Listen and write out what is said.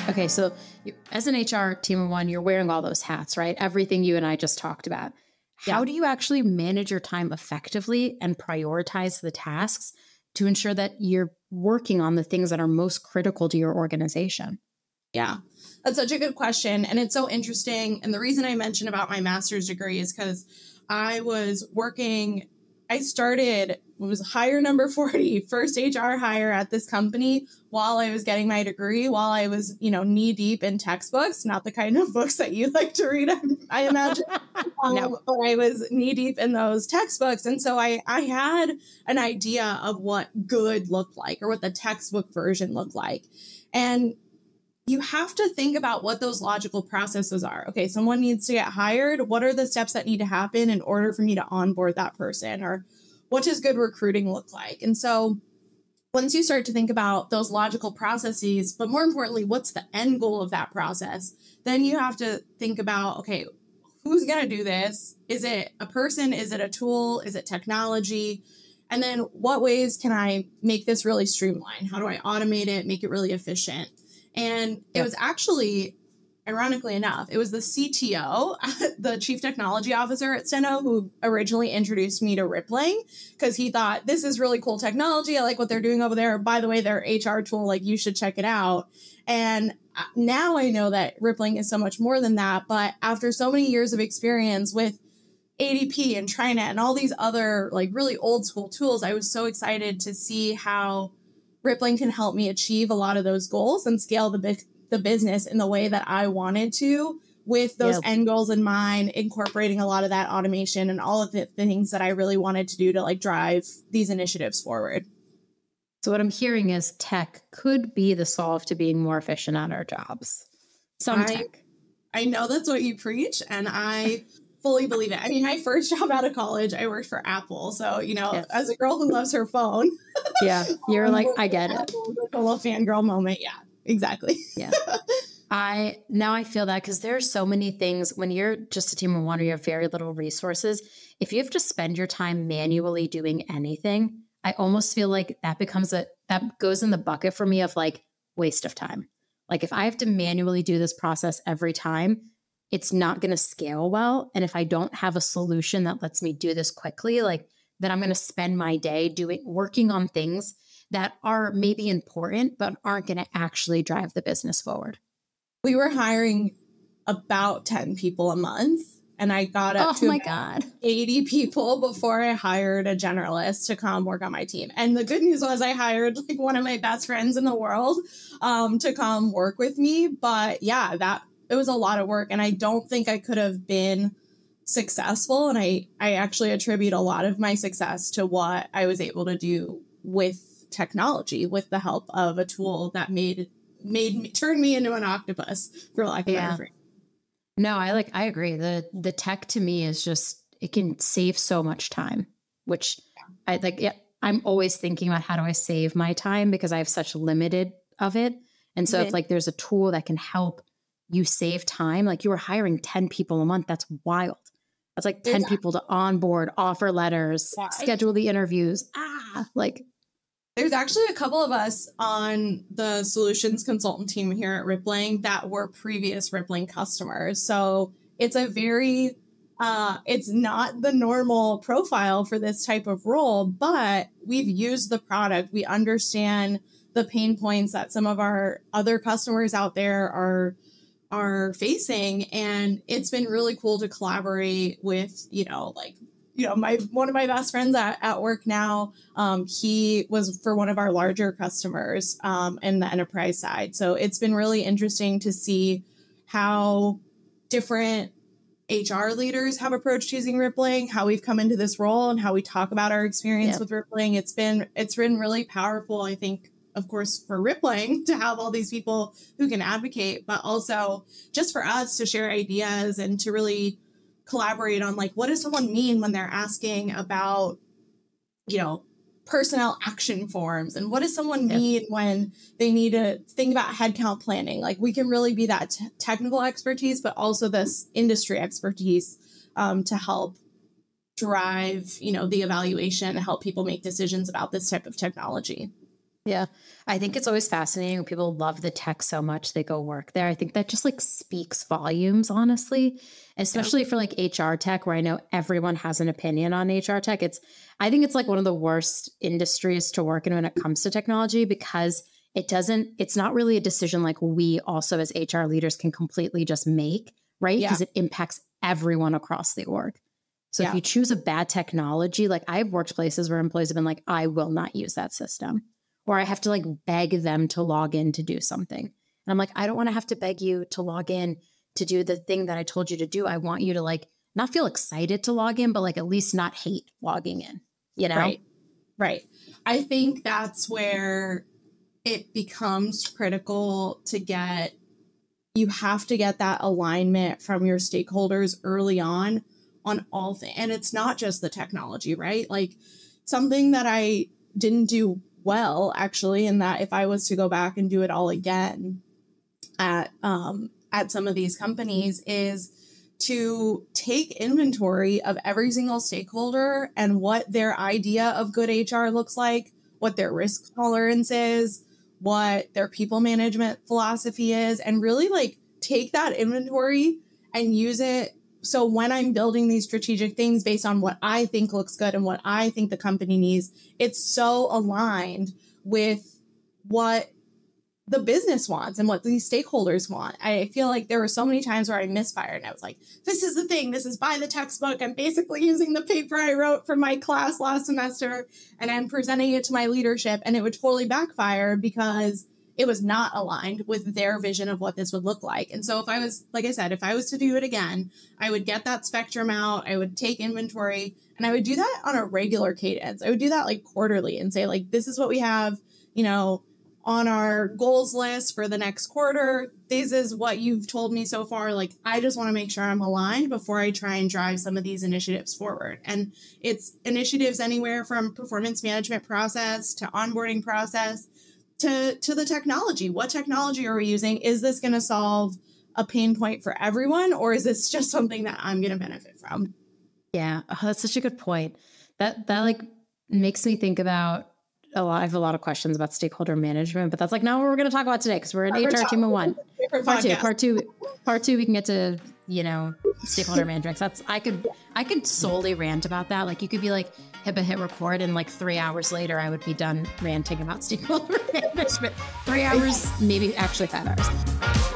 Okay, so as an HR team of one, you're wearing all those hats, right? Everything you and I just talked about. Yeah. How do you actually manage your time effectively and prioritize the tasks to ensure that you're working on the things that are most critical to your organization? Yeah, that's such a good question. And it's so interesting. And the reason I mentioned about my master's degree is because I started, was hire number 40, first HR hire at this company while I was getting my degree, while I was, knee deep in textbooks, not the kind of books that you like to read, I imagine. No. But I was knee deep in those textbooks. And so I had an idea of what good looked like or what the textbook version looked like. And you have to think about what those logical processes are. Okay, someone needs to get hired. What are the steps that need to happen in order for me to onboard that person? Or what does good recruiting look like? And so once you start to think about those logical processes, but more importantly, what's the end goal of that process? Then you have to think about, okay, who's going to do this? Is it a person? Is it a tool? Is it technology? And then what ways can I make this really streamlined? How do I automate it, make it really efficient? And it was actually, ironically enough, it was the CTO, the Chief Technology Officer at Steno, who originally introduced me to Rippling because he thought, this is really cool technology. I like what they're doing over there. By the way, their HR tool, like you should check it out. And now I know that Rippling is so much more than that. But after so many years of experience with ADP and TriNet and all these other like really old school tools, I was so excited to see how Rippling can help me achieve a lot of those goals and scale the business in the way that I wanted to, with those end goals in mind, incorporating a lot of that automation and all of the things that I really wanted to do to like drive these initiatives forward. So what I'm hearing is tech could be the solve to being more efficient at our jobs. Tech. I know that's what you preach, and I fully believe it. I mean, my first job out of college, I worked for Apple. So, as a girl who loves her phone. Yeah. You're like, I get it. A little fangirl moment. Yeah, exactly. Yeah. Now I feel that because there are so many things when you're just a team of one or you have very little resources, if you have to spend your time manually doing anything, I almost feel like that goes in the bucket for me of like waste of time. Like if I have to manually do this process every time, it's not going to scale well. And if I don't have a solution that lets me do this quickly, like then I'm going to spend my day working on things that are maybe important, but aren't going to actually drive the business forward. We were hiring about 10 people a month, and I got up to 80 people before I hired a generalist to come work on my team. And the good news was I hired like one of my best friends in the world to come work with me. But yeah, it was a lot of work, and I don't think I could have been successful. And I actually attribute a lot of my success to what I was able to do with technology, with the help of a tool that turned me into an octopus, for lack of a better phrase. No, I agree. The tech to me is just, it can save so much time, which I like. Yeah, I'm always thinking about how do I save my time because I have such limited of it. And so if like there's a tool that can help you save time, like you were hiring 10 people a month, that's wild. That's like 10 people to onboard, offer letters, schedule the interviews. There's actually a couple of us on the solutions consultant team here at Rippling that were previous Rippling customers. So it's it's not the normal profile for this type of role, but we've used the product. We understand the pain points that some of our other customers out there are facing. And it's been really cool to collaborate with, one of my best friends at work now, he was for one of our larger customers in the enterprise side. So it's been really interesting to see how different HR leaders have approached using Rippling, how we've come into this role and how we talk about our experience with Rippling. It's been really powerful, I think, of course, for Rippling to have all these people who can advocate, but also just for us to share ideas and to really collaborate on like, what does someone mean when they're asking about, personnel action forms, and what does someone mean when they need to think about headcount planning? Like we can really be that technical expertise, but also this industry expertise to help drive, the evaluation and help people make decisions about this type of technology. Yeah. I think it's always fascinating when people love the tech so much they go work there. I think that just like speaks volumes, honestly, especially for like HR tech, where I know everyone has an opinion on HR tech. I think it's like one of the worst industries to work in when it comes to technology, because it's not really a decision like we also as HR leaders can completely just make, right? Because it impacts everyone across the org. So if you choose a bad technology, like I've worked places where employees have been like, I will not use that system. Or I have to like beg them to log in to do something. And I'm like, I don't want to have to beg you to log in to do the thing that I told you to do. I want you to like not feel excited to log in, but like at least not hate logging in, you know? Right. Right. I think that's where it becomes critical you have to get that alignment from your stakeholders early on all things. And it's not just the technology, right? Like something that I didn't do well, actually, in that if I was to go back and do it all again at some of these companies, is to take inventory of every single stakeholder and what their idea of good HR looks like, what their risk tolerance is, what their people management philosophy is, and really like take that inventory and use it. So when I'm building these strategic things based on what I think looks good and what I think the company needs, it's so aligned with what the business wants and what these stakeholders want. I feel like there were so many times where I misfired and I was like, this is the thing. This is by the textbook. I'm basically using the paper I wrote for my class last semester and I'm presenting it to my leadership, and it would totally backfire because it was not aligned with their vision of what this would look like. And so if I was, like I said, if I was to do it again, I would get that spectrum out, I would take inventory, and I would do that on a regular cadence. I would do that like quarterly and say like, this is what we have, on our goals list for the next quarter. This is what you've told me so far. Like, I just want to make sure I'm aligned before I try and drive some of these initiatives forward. And it's initiatives anywhere from performance management process to onboarding process to the technology. What technology are we using? Is this going to solve a pain point for everyone, or is this just something that I'm going to benefit from? Yeah, that's such a good point. That like makes me think about I have a lot of questions about stakeholder management, but that's like not what we're going to talk about today, because we're an HR team of one. Part two, we can get to, stakeholder management. I could solely rant about that. Like you could be like, Hebba, hit record, and like 3 hours later, I would be done ranting about stakeholder management. 3 hours, maybe actually 5 hours.